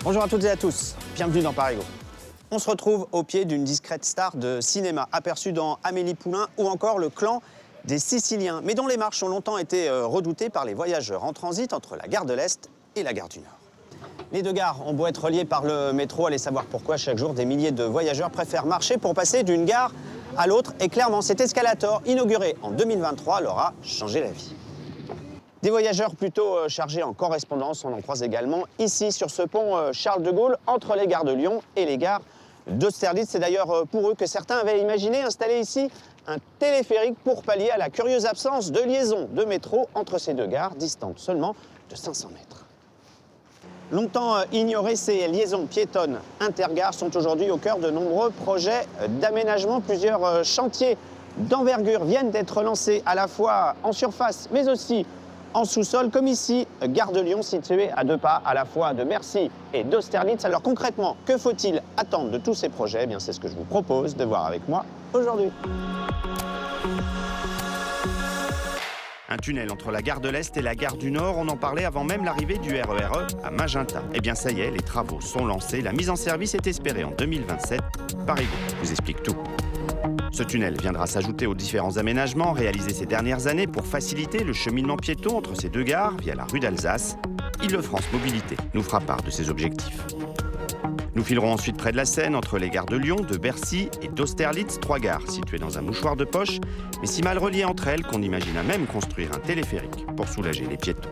Bonjour à toutes et à tous, bienvenue dans Parigo. On se retrouve au pied d'une discrète star de cinéma, aperçue dans Amélie Poulain ou encore Le Clan des Siciliens, mais dont les marches ont longtemps été redoutées par les voyageurs en transit entre la gare de l'Est et la gare du Nord. Les deux gares ont beau être reliées par le métro, allez savoir pourquoi chaque jour des milliers de voyageurs préfèrent marcher pour passer d'une gare à l'autre. Et clairement, cet escalator, inauguré en 2023, leur a changé la vie. Des voyageurs plutôt chargés en correspondance, on en croise également ici sur ce pont Charles de Gaulle entre les gares de Lyon et les gares d'Austerlitz. C'est d'ailleurs pour eux que certains avaient imaginé installer ici un téléphérique pour pallier à la curieuse absence de liaison de métro entre ces deux gares, distantes seulement de 500 mètres. Longtemps ignorées, ces liaisons piétonnes intergares sont aujourd'hui au cœur de nombreux projets d'aménagement. Plusieurs chantiers d'envergure viennent d'être lancés à la fois en surface mais aussi en sous-sol, comme ici, gare de Lyon, située à 2 pas à la fois de Bercy et d'Austerlitz. Alors concrètement, que faut-il attendre de tous ces projets? Eh bien, c'est ce que je vous propose de voir avec moi aujourd'hui. Un tunnel entre la gare de l'Est et la gare du Nord, on en parlait avant même l'arrivée du RER E à Magenta. Eh bien ça y est, les travaux sont lancés, la mise en service est espérée en 2027. Parigo vous explique tout. Ce tunnel viendra s'ajouter aux différents aménagements réalisés ces dernières années pour faciliter le cheminement piéton entre ces deux gares via la rue d'Alsace. Île-de-France Mobilité nous fera part de ses objectifs. Nous filerons ensuite près de la Seine, entre les gares de Lyon, de Bercy et d'Austerlitz, 3 gares situées dans un mouchoir de poche, mais si mal reliées entre elles qu'on imagine à même construire un téléphérique pour soulager les piétons.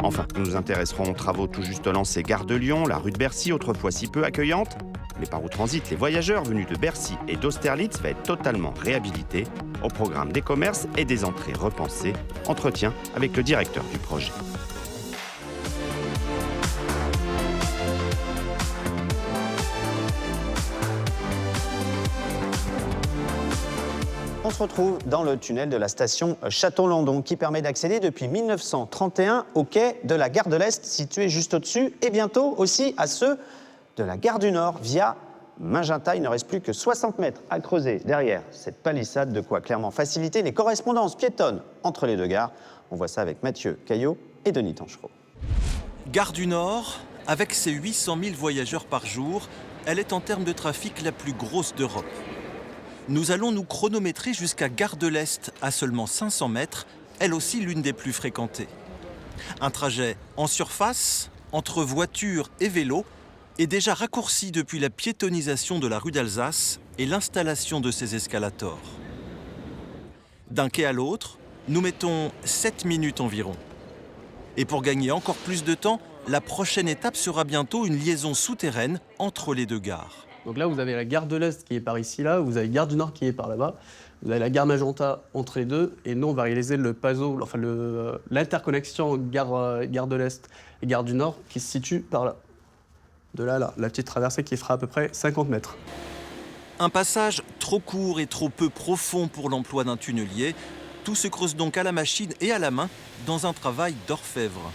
Enfin, nous nous intéresserons aux travaux tout juste lancés gare de Lyon, la rue de Bercy, autrefois si peu accueillante. Mais par où transitent les voyageurs venus de Bercy et d'Austerlitz va être totalement réhabilité. Au programme des commerces et des entrées repensées. Entretien avec le directeur du projet. On se retrouve dans le tunnel de la station Château-Landon qui permet d'accéder depuis 1931 au quai de la gare de l'Est situé juste au-dessus et bientôt aussi à ceux de la gare du Nord via Magenta. Il ne reste plus que 60 mètres à creuser derrière cette palissade, de quoi clairement faciliter les correspondances piétonnes entre les deux gares. On voit ça avec Mathieu Caillot et Denis Tanchereau. Gare du Nord, avec ses 800 000 voyageurs par jour, elle est en termes de trafic la plus grosse d'Europe. Nous allons nous chronométrer jusqu'à Gare de l'Est, à seulement 500 mètres, elle aussi l'une des plus fréquentées. Un trajet en surface, entre voitures et vélos, est déjà raccourci depuis la piétonisation de la rue d'Alsace et l'installation de ces escalators. D'un quai à l'autre, nous mettons 7 minutes environ. Et pour gagner encore plus de temps, la prochaine étape sera bientôt une liaison souterraine entre les deux gares. Donc là, vous avez la gare de l'Est qui est par ici, là, vous avez la gare du Nord qui est par là-bas, vous avez la gare Magenta entre les deux, et nous, on va réaliser le PASO, enfin l'interconnexion gare de l'Est et gare du Nord qui se situe par là. De là, là, la petite traversée qui fera à peu près 50 mètres. Un passage trop court et trop peu profond pour l'emploi d'un tunnelier. Tout se creuse donc à la machine et à la main dans un travail d'orfèvre.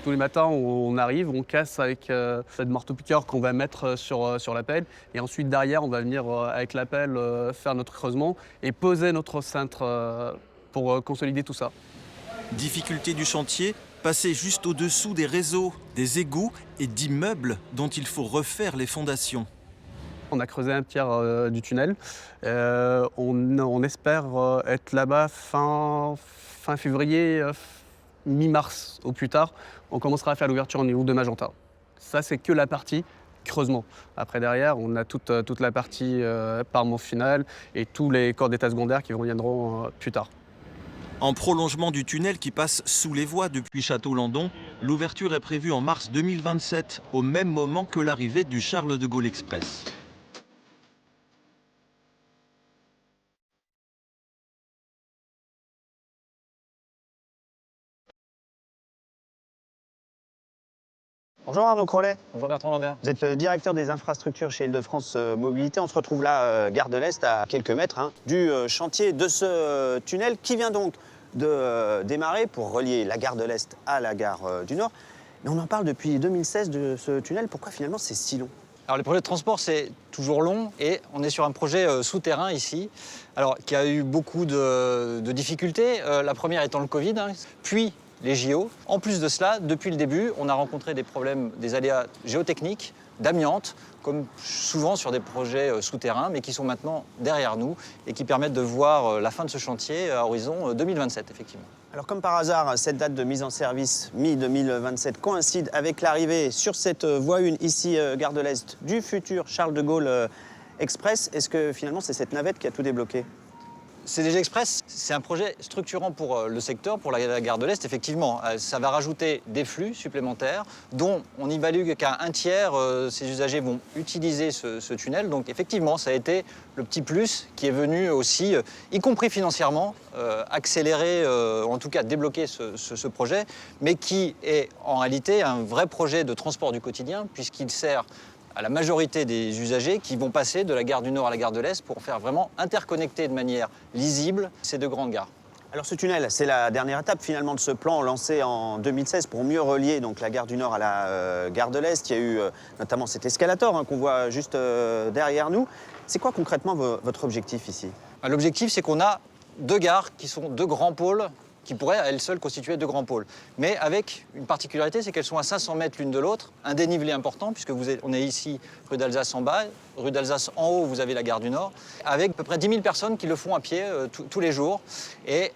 Tous les matins, on arrive, on casse avec cette marteau-piqueur qu'on va mettre sur la pelle. Et ensuite, derrière, on va venir avec la pelle faire notre creusement et poser notre cintre pour consolider tout ça. Difficulté du chantier, passer juste au-dessous des réseaux, des égouts et d'immeubles dont il faut refaire les fondations. On a creusé un tiers du tunnel. On espère être là-bas fin février, mi-mars au plus tard. On commencera à faire l'ouverture au niveau de Magenta. Ça, c'est que la partie creusement. Après, derrière, on a toute la partie parement final et tous les corps d'état secondaire qui reviendront plus tard. En prolongement du tunnel qui passe sous les voies depuis Château-Landon, l'ouverture est prévue en mars 2027, au même moment que l'arrivée du Charles de Gaulle Express. Bonjour Arnaud Crollet. Bonjour Bertrand Lambert. Vous êtes le directeur des infrastructures chez Île-de-France Mobilité. On se retrouve là, gare de l'Est, à quelques mètres du chantier de ce tunnel qui vient donc de démarrer pour relier la gare de l'Est à la gare du Nord. Mais on en parle depuis 2016 de ce tunnel. Pourquoi finalement c'est si long? Alors les projets de transport, c'est toujours long et on est sur un projet souterrain ici, alors qui a eu beaucoup de difficultés. La première étant le Covid, puis les JO. En plus de cela, depuis le début, on a rencontré des problèmes, des aléas géotechniques, d'amiante, comme souvent sur des projets souterrains, mais qui sont maintenant derrière nous et qui permettent de voir la fin de ce chantier à horizon 2027, effectivement. Alors comme par hasard, cette date de mise en service, mi-2027, coïncide avec l'arrivée sur cette voie 1, ici, gare de l'Est, du futur Charles de Gaulle Express. Est-ce que finalement c'est cette navette qui a tout débloqué ? CDG Express, c'est un projet structurant pour le secteur, pour la gare de l'Est, effectivement. Ça va rajouter des flux supplémentaires, dont on évalue qu'à un tiers, ces usagers vont utiliser ce tunnel. Donc effectivement, ça a été le petit plus qui est venu aussi, y compris financièrement, accélérer, en tout cas débloquer ce projet, mais qui est en réalité un vrai projet de transport du quotidien, puisqu'il sert à la majorité des usagers qui vont passer de la gare du Nord à la gare de l'Est pour faire vraiment interconnecter de manière lisible ces deux grandes gares. Alors ce tunnel, c'est la dernière étape finalement de ce plan lancé en 2016 pour mieux relier donc, la gare du Nord à la gare de l'Est. Il y a eu notamment cet escalator qu'on voit juste derrière nous. C'est quoi concrètement votre objectif ici ? L'objectif, c'est qu'on a deux gares qui sont deux grands pôles qui pourraient à elles seules constituer deux grands pôles. Mais avec une particularité, c'est qu'elles sont à 500 mètres l'une de l'autre, un dénivelé important, puisque on est ici rue d'Alsace en bas, rue d'Alsace en haut, vous avez la gare du Nord, avec à peu près 10 000 personnes qui le font à pied tous les jours, et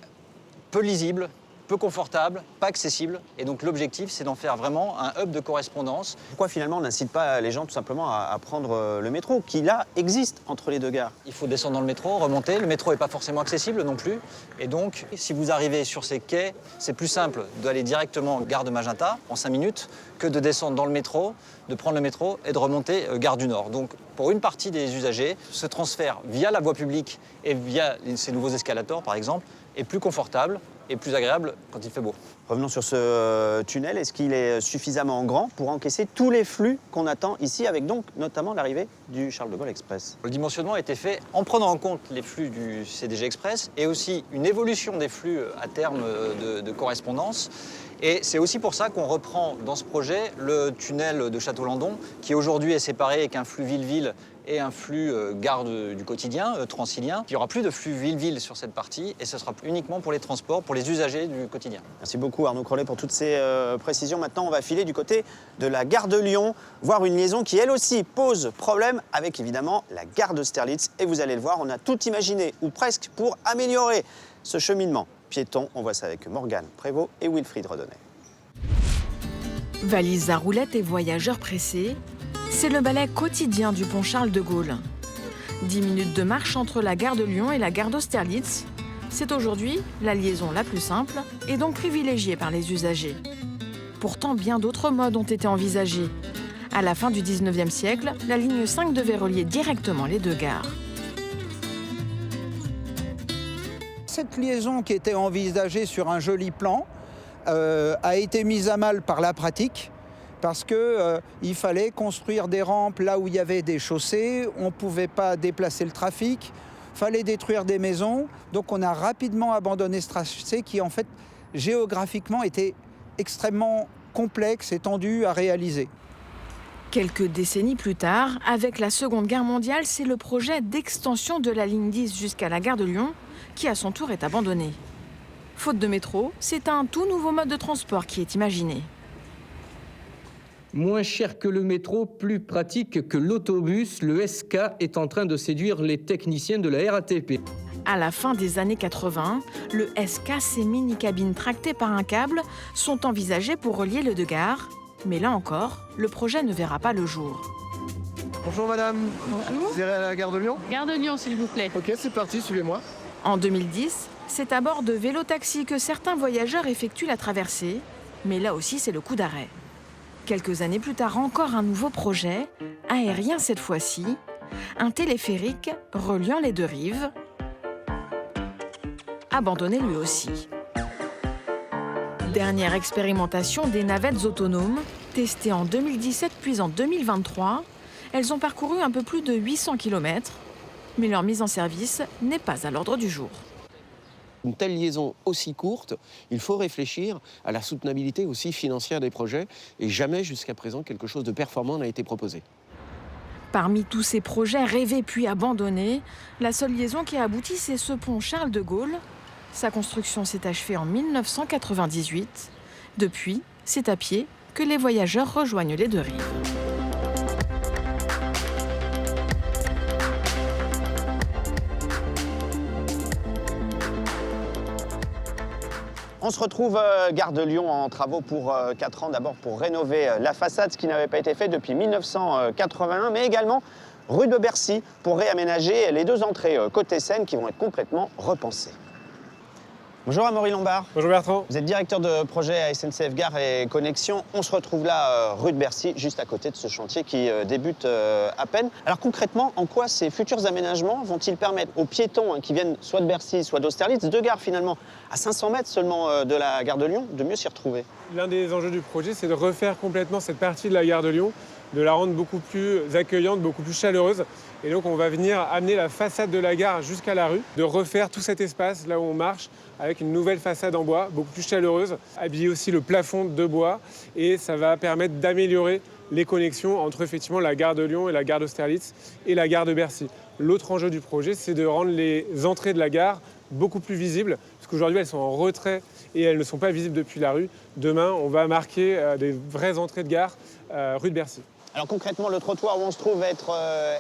peu lisible, peu confortable, pas accessible. Et donc l'objectif, c'est d'en faire vraiment un hub de correspondance. Pourquoi finalement on n'incite pas les gens tout simplement à prendre le métro, qui là existe entre les deux gares ? Il faut descendre dans le métro, remonter. Le métro n'est pas forcément accessible non plus. Et donc, si vous arrivez sur ces quais, c'est plus simple d'aller directement gare de Magenta en 5 minutes que de descendre dans le métro, de prendre le métro et de remonter gare du Nord. Donc, pour une partie des usagers, ce transfert via la voie publique et via ces nouveaux escalators, par exemple, est plus confortable et plus agréable quand il fait beau. Revenons sur ce tunnel. Est-ce qu'il est suffisamment grand pour encaisser tous les flux qu'on attend ici, avec donc notamment l'arrivée du Charles de Gaulle Express ? Le dimensionnement a été fait en prenant en compte les flux du CDG Express et aussi une évolution des flux à terme de correspondance. Et c'est aussi pour ça qu'on reprend dans ce projet le tunnel de Château-Landon, qui aujourd'hui est séparé avec un flux ville-ville et un flux gare du quotidien, transilien. Il n'y aura plus de flux ville-ville sur cette partie et ce sera uniquement pour les transports, pour les usagers du quotidien. Merci beaucoup Arnaud Crollet pour toutes ces précisions. Maintenant, on va filer du côté de la gare de Lyon, voir une liaison qui, elle aussi, pose problème avec évidemment la gare d'Austerlitz. Et vous allez le voir, on a tout imaginé, ou presque, pour améliorer ce cheminement piéton. On voit ça avec Morgane Prévost et Wilfried Redonnet. Valises à roulettes et voyageurs pressés, c'est le balai quotidien du pont Charles de Gaulle. 10 minutes de marche entre la gare de Lyon et la gare d'Austerlitz. C'est aujourd'hui la liaison la plus simple et donc privilégiée par les usagers. Pourtant, bien d'autres modes ont été envisagés. À la fin du 19e siècle, la ligne 5 devait relier directement les deux gares. Cette liaison qui était envisagée sur un joli plan a été mise à mal par la pratique parce qu'il fallait construire des rampes là où il y avait des chaussées, on ne pouvait pas déplacer le trafic, il fallait détruire des maisons. Donc on a rapidement abandonné ce tracé qui en fait géographiquement était extrêmement complexe et tendu à réaliser. Quelques décennies plus tard, avec la Seconde Guerre mondiale, c'est le projet d'extension de la ligne 10 jusqu'à la gare de Lyon qui à son tour est abandonné. Faute de métro, c'est un tout nouveau mode de transport qui est imaginé. Moins cher que le métro, plus pratique que l'autobus, le SK est en train de séduire les techniciens de la RATP. À la fin des années 80, le SK, ces mini-cabines tractées par un câble, sont envisagées pour relier les deux gares. Mais là encore, le projet ne verra pas le jour. Bonjour madame, Bonjour. vous irez à la gare de Lyon ? Gare de Lyon, s'il vous plaît. Ok, c'est parti, suivez-moi. En 2010, c'est à bord de vélo-taxi que certains voyageurs effectuent la traversée. Mais là aussi, c'est le coup d'arrêt. Quelques années plus tard, encore un nouveau projet, aérien cette fois-ci, un téléphérique reliant les deux rives, abandonné lui aussi. Dernière expérimentation des navettes autonomes, testées en 2017 puis en 2023. Elles ont parcouru un peu plus de 800 km, mais leur mise en service n'est pas à l'ordre du jour. Une telle liaison aussi courte, il faut réfléchir à la soutenabilité aussi financière des projets et jamais jusqu'à présent quelque chose de performant n'a été proposé. Parmi tous ces projets rêvés puis abandonnés, la seule liaison qui a abouti, c'est ce pont Charles de Gaulle, Sa construction s'est achevée en 1998. Depuis, c'est à pied que les voyageurs rejoignent les deux rives. On se retrouve gare de Lyon en travaux pour 4 ans, d'abord pour rénover la façade, ce qui n'avait pas été fait depuis 1981, mais également rue de Bercy pour réaménager les deux entrées côté Seine qui vont être complètement repensées. Bonjour Amaury Lombard. Bonjour Bertrand. Vous êtes directeur de projet à SNCF Gare et Connexion. On se retrouve là, rue de Bercy, juste à côté de ce chantier qui débute à peine. Alors concrètement, en quoi ces futurs aménagements vont-ils permettre aux piétons qui viennent soit de Bercy, soit d'Austerlitz, deux gares finalement à 500 mètres seulement de la gare de Lyon, de mieux s'y retrouver? L'un des enjeux du projet, c'est de refaire complètement cette partie de la gare de Lyon, de la rendre beaucoup plus accueillante, beaucoup plus chaleureuse. Et donc on va venir amener la façade de la gare jusqu'à la rue, de refaire tout cet espace là où on marche avec une nouvelle façade en bois, beaucoup plus chaleureuse, habiller aussi le plafond de bois et ça va permettre d'améliorer les connexions entre effectivement la gare de Lyon et la gare d'Austerlitz et la gare de Bercy. L'autre enjeu du projet, c'est de rendre les entrées de la gare beaucoup plus visibles, parce qu'aujourd'hui elles sont en retrait et elles ne sont pas visibles depuis la rue. Demain, on va marquer des vraies entrées de gare rue de Bercy. Alors concrètement, le trottoir où on se trouve va être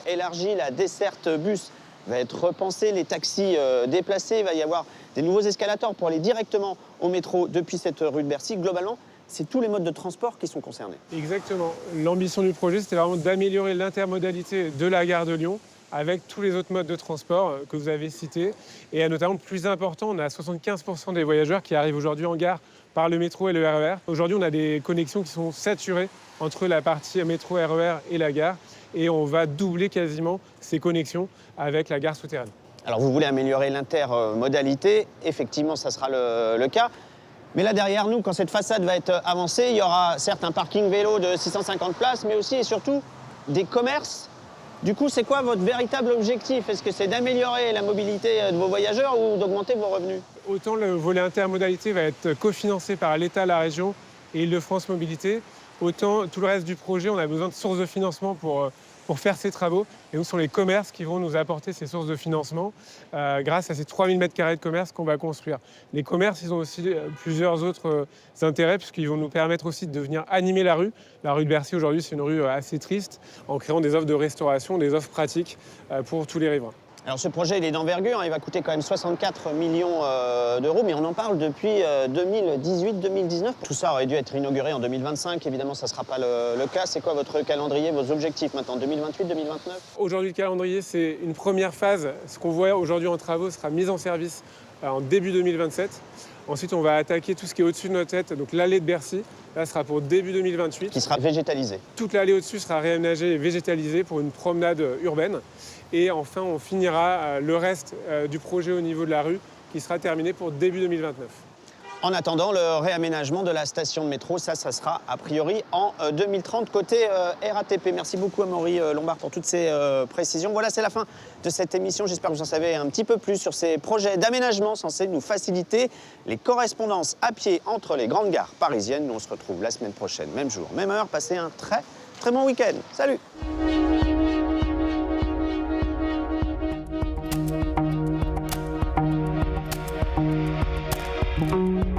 élargi, la desserte bus va être repensée, les taxis déplacés, il va y avoir des nouveaux escalators pour aller directement au métro depuis cette rue de Bercy. Globalement, c'est tous les modes de transport qui sont concernés. Exactement. L'ambition du projet, c'était vraiment d'améliorer l'intermodalité de la gare de Lyon avec tous les autres modes de transport que vous avez cités. Et notamment, plus important, on a 75% des voyageurs qui arrivent aujourd'hui en gare par le métro et le RER. Aujourd'hui, on a des connexions qui sont saturées entre la partie métro, RER et la gare. Et on va doubler quasiment ces connexions avec la gare souterraine. Alors vous voulez améliorer l'intermodalité, effectivement ça sera le cas. Mais là derrière nous, quand cette façade va être avancée, il y aura certes un parking vélo de 650 places, mais aussi et surtout des commerces. Du coup, c'est quoi votre véritable objectif? Est-ce que c'est d'améliorer la mobilité de vos voyageurs ou d'augmenter vos revenus? Autant le volet intermodalité va être cofinancé par l'État, la région et Île-de-France Mobilité, autant tout le reste du projet, on a besoin de sources de financement pour faire ces travaux. Et nous, ce sont les commerces qui vont nous apporter ces sources de financement grâce à ces 3000 m² de commerce qu'on va construire. Les commerces, ils ont aussi plusieurs autres intérêts puisqu'ils vont nous permettre aussi de venir animer la rue. La rue de Bercy, aujourd'hui, c'est une rue assez triste en créant des offres de restauration, des offres pratiques pour tous les riverains. Alors ce projet, il est d'envergure, il va coûter quand même 64 millions d'euros, mais on en parle depuis 2018-2019. Tout ça aurait dû être inauguré en 2025, évidemment ça ne sera pas le cas. C'est quoi votre calendrier, vos objectifs maintenant, 2028-2029? Aujourd'hui, le calendrier, c'est une première phase. Ce qu'on voit aujourd'hui en travaux sera mise en service en début 2027. Ensuite, on va attaquer tout ce qui est au-dessus de notre tête, donc l'allée de Bercy. Là, ce sera pour début 2028. Qui sera végétalisée. Toute l'allée au-dessus sera réaménagée et végétalisée pour une promenade urbaine. Et enfin, on finira le reste du projet au niveau de la rue, qui sera terminé pour début 2029. En attendant, le réaménagement de la station de métro, ça sera a priori en 2030 côté RATP. Merci beaucoup Amaury Lombard pour toutes ces précisions. Voilà, c'est la fin de cette émission. J'espère que vous en savez un petit peu plus sur ces projets d'aménagement censés nous faciliter les correspondances à pied entre les grandes gares parisiennes. Nous, on se retrouve la semaine prochaine, même jour, même heure. Passez un très, très bon week-end. Salut! Thank you.